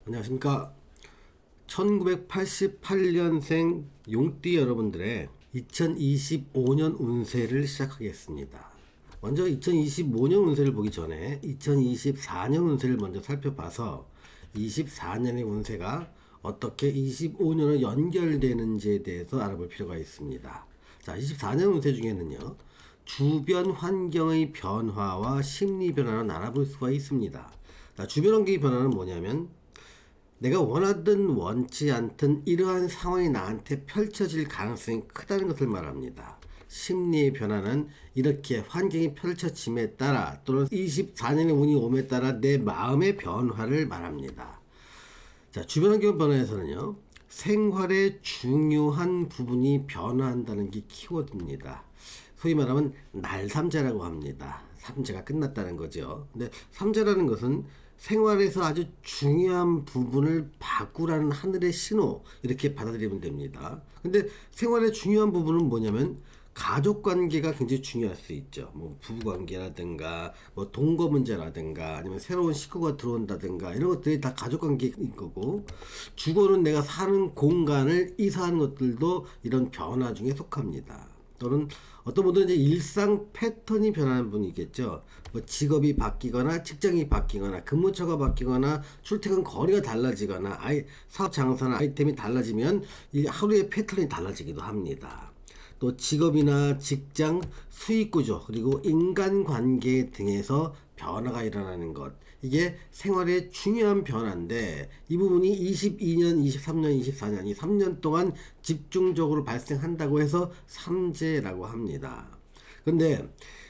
안녕하십니까. 1988년생 용띠 여러분들의 2025년 운세를 시작하겠습니다. 먼저 2025년 운세를 보기 전에 2024년 운세를 먼저 살펴봐서 24년의 운세가 어떻게 25년으로 연결되는지에 대해서 알아볼 필요가 있습니다. 자, 24년 운세 중에는요, 주변 환경의 변화와 심리 변화를 알아볼 수가 있습니다. 자, 주변 환경의 변화는 뭐냐면 내가 원하든 원치 않든 이러한 상황이 나한테 펼쳐질 가능성이 크다는 것을 말합니다. 심리의 변화는 이렇게 환경이 펼쳐짐에 따라 또는 24년의 운이 옴에 따라 내 마음의 변화를 말합니다. 자, 주변 환경 변화에서는요, 생활의 중요한 부분이 변화한다는 게 키워드입니다. 소위 말하면 날삼재라고 합니다. 삼재가 끝났다는 거죠. 근데 삼재라는 것은 생활에서 아주 중요한 부분을 바꾸라는 하늘의 신호, 이렇게 받아들이면 됩니다. 근데 생활의 중요한 부분은 뭐냐면 가족 관계가 굉장히 중요할 수 있죠. 뭐 부부 관계라든가 뭐 동거 문제라든가 아니면 새로운 식구가 들어온다든가 이런 것들이 다 가족 관계인 거고, 주거는 내가 사는 공간을 이사하는 것들도 이런 변화 중에 속합니다. 또는 어떤 분들은 이제 일상 패턴이 변하는 분이겠죠. 뭐 직업이 바뀌거나 직장이 바뀌거나 근무처가 바뀌거나 출퇴근 거리가 달라지거나 사업 장사나 아이템이 달라지면 이 하루의 패턴이 달라지기도 합니다. 또 직업이나 직장, 수익 구조, 그리고 인간관계 등에서 변화가 일어나는 것, 이게 생활의 중요한 변화인데, 이 부분이 22년, 23년, 24년 이 3년 동안 집중적으로 발생한다고 해서 삼재라고 합니다. 근데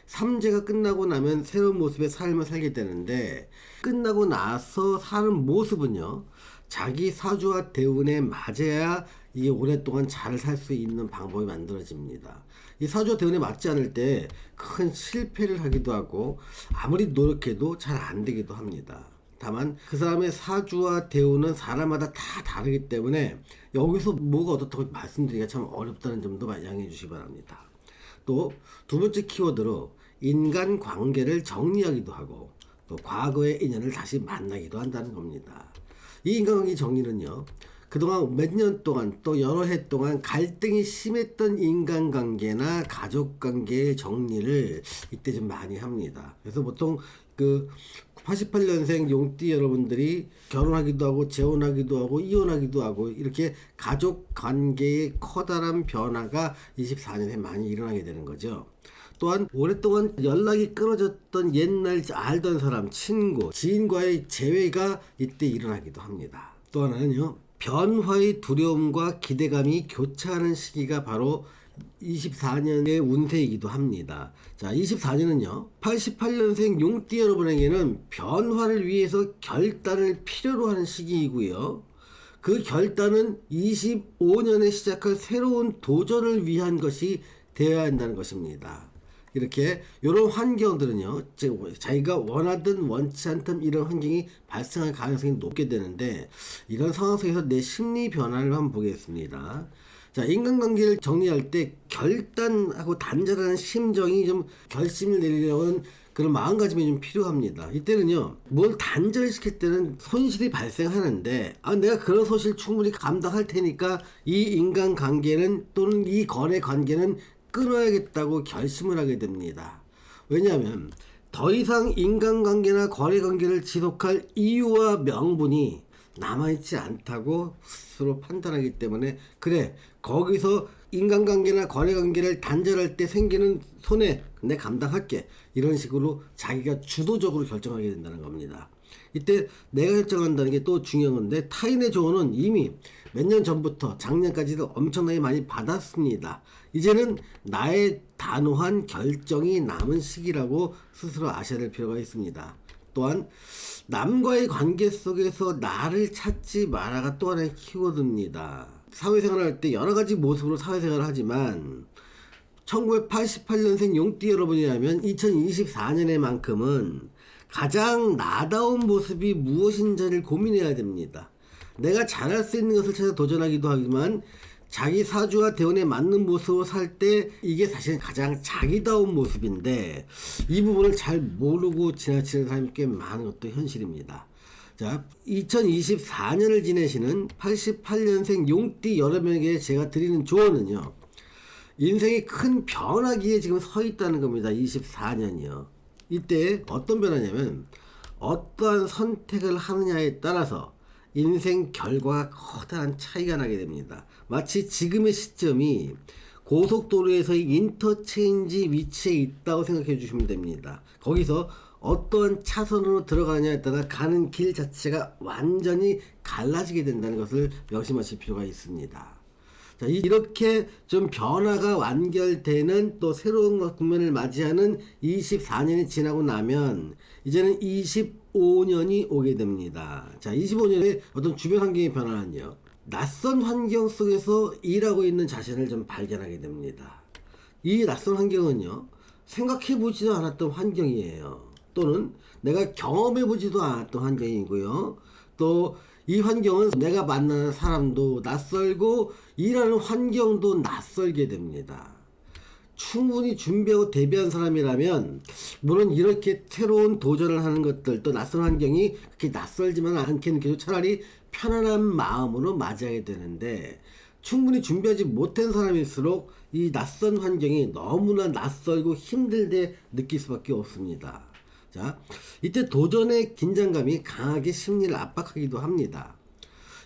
삼재가 끝나고 나면 새로운 모습의 삶을 살게 되는데, 끝나고 나서 사는 모습은요, 자기 사주와 대운에 맞아야 이게 오랫동안 잘 살 수 있는 방법이 만들어집니다. 이 사주와 대운에 맞지 않을 때 큰 실패를 하기도 하고 아무리 노력해도 잘 안 되기도 합니다. 다만 그 사람의 사주와 대운은 사람마다 다 다르기 때문에 여기서 뭐가 어떻다고 말씀드리기가 참 어렵다는 점도 양해해 주시기 바랍니다. 또 두 번째 키워드로 인간관계를 정리하기도 하고 또 과거의 인연을 다시 만나기도 한다는 겁니다. 이 인간관계 정리는요, 그동안 몇 년 동안 또 여러 해 동안 갈등이 심했던 인간관계나 가족관계의 정리를 이때 좀 많이 합니다. 그래서 보통 그 88년생 용띠 여러분들이 결혼하기도 하고 재혼하기도 하고 이혼하기도 하고 이렇게 가족관계의 커다란 변화가 24년에 많이 일어나게 되는 거죠. 또한 오랫동안 연락이 끊어졌던 옛날 알던 사람, 친구, 지인과의 재회가 이때 일어나기도 합니다. 또 하나는요, 변화의 두려움과 기대감이 교차하는 시기가 바로 24년의 운세이기도 합니다. 자, 24년은요, 88년생 용띠 여러분에게는 변화를 위해서 결단을 필요로 하는 시기이고요. 그 결단은 25년에 시작할 새로운 도전을 위한 것이 되어야 한다는 것입니다. 이렇게 이런 환경들은요, 자기가 원하든 원치 않든 이런 환경이 발생할 가능성이 높게 되는데, 이런 상황 속에서 내 심리 변화를 한번 보겠습니다. 자, 인간관계를 정리할 때 결단하고 단절하는 심정이 좀 결심을 내리려는 그런 마음가짐이 좀 필요합니다. 이때는요, 뭘 단절시킬 때는 손실이 발생하는데, 내가 그런 손실 충분히 감당할 테니까 이 인간관계는 또는 이 거래 관계는 끊어야겠다고 결심을 하게 됩니다. 왜냐하면 더 이상 인간관계나 거래관계를 지속할 이유와 명분이 남아있지 않다고 스스로 판단하기 때문에, 그래, 거기서 인간관계나 거래관계를 단절할 때 생기는 손해 내 감당할게, 이런 식으로 자기가 주도적으로 결정하게 된다는 겁니다. 이때 내가 결정한다는 게 또 중요한 건데, 타인의 조언은 이미 몇 년 전부터 작년까지도 엄청나게 많이 받았습니다. 이제는 나의 단호한 결정이 남은 시기라고 스스로 아셔야 될 필요가 있습니다. 또한 남과의 관계 속에서 나를 찾지 마라가 또 하나의 키워드입니다. 사회생활을 할 때 여러 가지 모습으로 사회생활을 하지만 1988년생 용띠 여러분이라면 2024년에만큼은 가장 나다운 모습이 무엇인지를 고민해야 됩니다. 내가 잘할 수 있는 것을 찾아 도전하기도 하지만 자기 사주와 대운에 맞는 모습으로 살 때 이게 사실 가장 자기다운 모습인데, 이 부분을 잘 모르고 지나치는 사람이 꽤 많은 것도 현실입니다. 자, 2024년을 지내시는 88년생 용띠 여러분에게 제가 드리는 조언은요. 인생이 큰 변화기에 지금 서 있다는 겁니다. 24년이요. 이때 어떤 변화냐면 어떠한 선택을 하느냐에 따라서 인생 결과가 커다란 차이가 나게 됩니다. 마치 지금의 시점이 고속도로에서의 인터체인지 위치에 있다고 생각해 주시면 됩니다. 거기서 어떠한 차선으로 들어가느냐에 따라 가는 길 자체가 완전히 갈라지게 된다는 것을 명심하실 필요가 있습니다. 자, 이렇게 좀 변화가 완결되는 또 새로운 국면을 맞이하는 24년이 지나고 나면 이제는 25년이 오게 됩니다. 자, 25년에 어떤 주변 환경의 변화는요. 낯선 환경 속에서 일하고 있는 자신을 좀 발견하게 됩니다. 이 낯선 환경은요. 생각해보지도 않았던 환경이에요. 또는 내가 경험해보지도 않았던 환경이고요. 또 이 환경은 내가 만나는 사람도 낯설고 일하는 환경도 낯설게 됩니다. 충분히 준비하고 대비한 사람이라면 물론 이렇게 새로운 도전을 하는 것들 또 낯선 환경이 그렇게 낯설지만 않게 느껴도 차라리 편안한 마음으로 맞이하게 되는데 충분히 준비하지 못한 사람일수록 이 낯선 환경이 너무나 낯설고 힘들게 느낄 수밖에 없습니다. 자, 이때 도전의 긴장감이 강하게 심리를 압박하기도 합니다.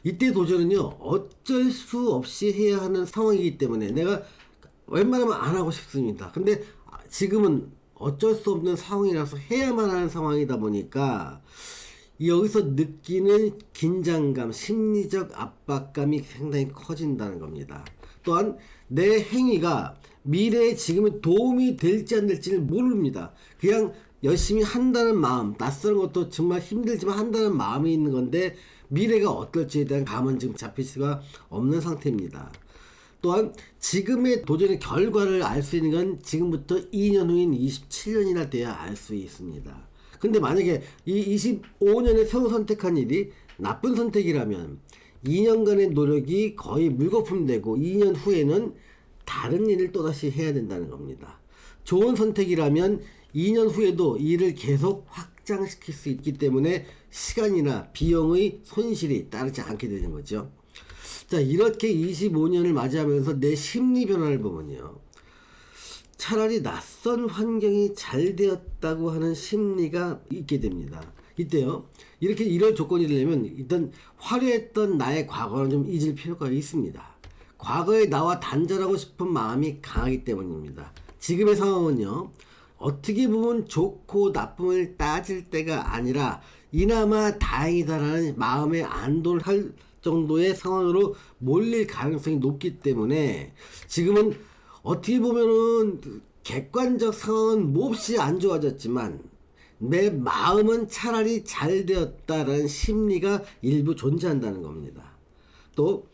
이때 도전은요, 어쩔 수 없이 해야 하는 상황이기 때문에 내가 웬만하면 안 하고 싶습니다. 근데 지금은 어쩔 수 없는 상황이라서 해야만 하는 상황이다 보니까 여기서 느끼는 긴장감, 심리적 압박감이 상당히 커진다는 겁니다. 또한 내 행위가 미래에 지금은 도움이 될지 안 될지는 모릅니다. 그냥 열심히 한다는 마음, 낯선 것도 정말 힘들지만 한다는 마음이 있는 건데 미래가 어떨지에 대한 감은 지금 잡힐 수가 없는 상태입니다. 또한 지금의 도전의 결과를 알 수 있는 건 지금부터 2년 후인 27년이나 돼야 알 수 있습니다. 근데 만약에 이 25년에 새로 선택한 일이 나쁜 선택이라면 2년간의 노력이 거의 물거품 되고 2년 후에는 다른 일을 또다시 해야 된다는 겁니다. 좋은 선택이라면 2년 후에도 일을 계속 확장시킬 수 있기 때문에 시간이나 비용의 손실이 따르지 않게 되는 거죠. 자, 이렇게 25년을 맞이하면서 내 심리 변화를 보면요. 차라리 낯선 환경이 잘 되었다고 하는 심리가 있게 됩니다. 이때요. 이렇게 이럴 조건이 되려면 일단 화려했던 나의 과거는 좀 잊을 필요가 있습니다. 과거의 나와 단절하고 싶은 마음이 강하기 때문입니다. 지금의 상황은요. 어떻게 보면 좋고 나쁨을 따질 때가 아니라 이나마 다행이다라는 마음의 안도를 할 정도의 상황으로 몰릴 가능성이 높기 때문에 지금은 어떻게 보면은 객관적 상황은 몹시 안 좋아졌지만 내 마음은 차라리 잘 되었다라는 심리가 일부 존재한다는 겁니다. 또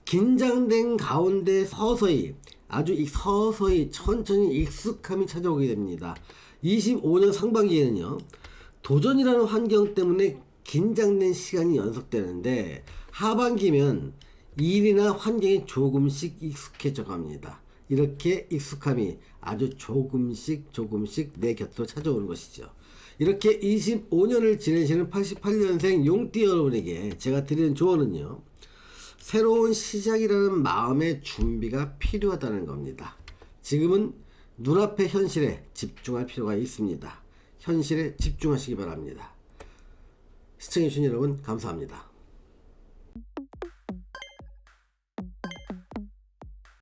긴장된 가운데 서서히 아주 서서히 천천히 익숙함이 찾아오게 됩니다. 25년 상반기에는요. 도전이라는 환경 때문에 긴장된 시간이 연속되는데 하반기면 일이나 환경이 조금씩 익숙해져 갑니다. 이렇게 익숙함이 아주 조금씩 내 곁으로 찾아오는 것이죠. 이렇게 25년을 지내시는 88년생 용띠 여러분에게 제가 드리는 조언은요. 새로운 시작이라는 마음의 준비가 필요하다는 겁니다. 지금은 눈앞의 현실에 집중할 필요가 있습니다. 현실에 집중하시기 바랍니다. 시청해주신 여러분 감사합니다.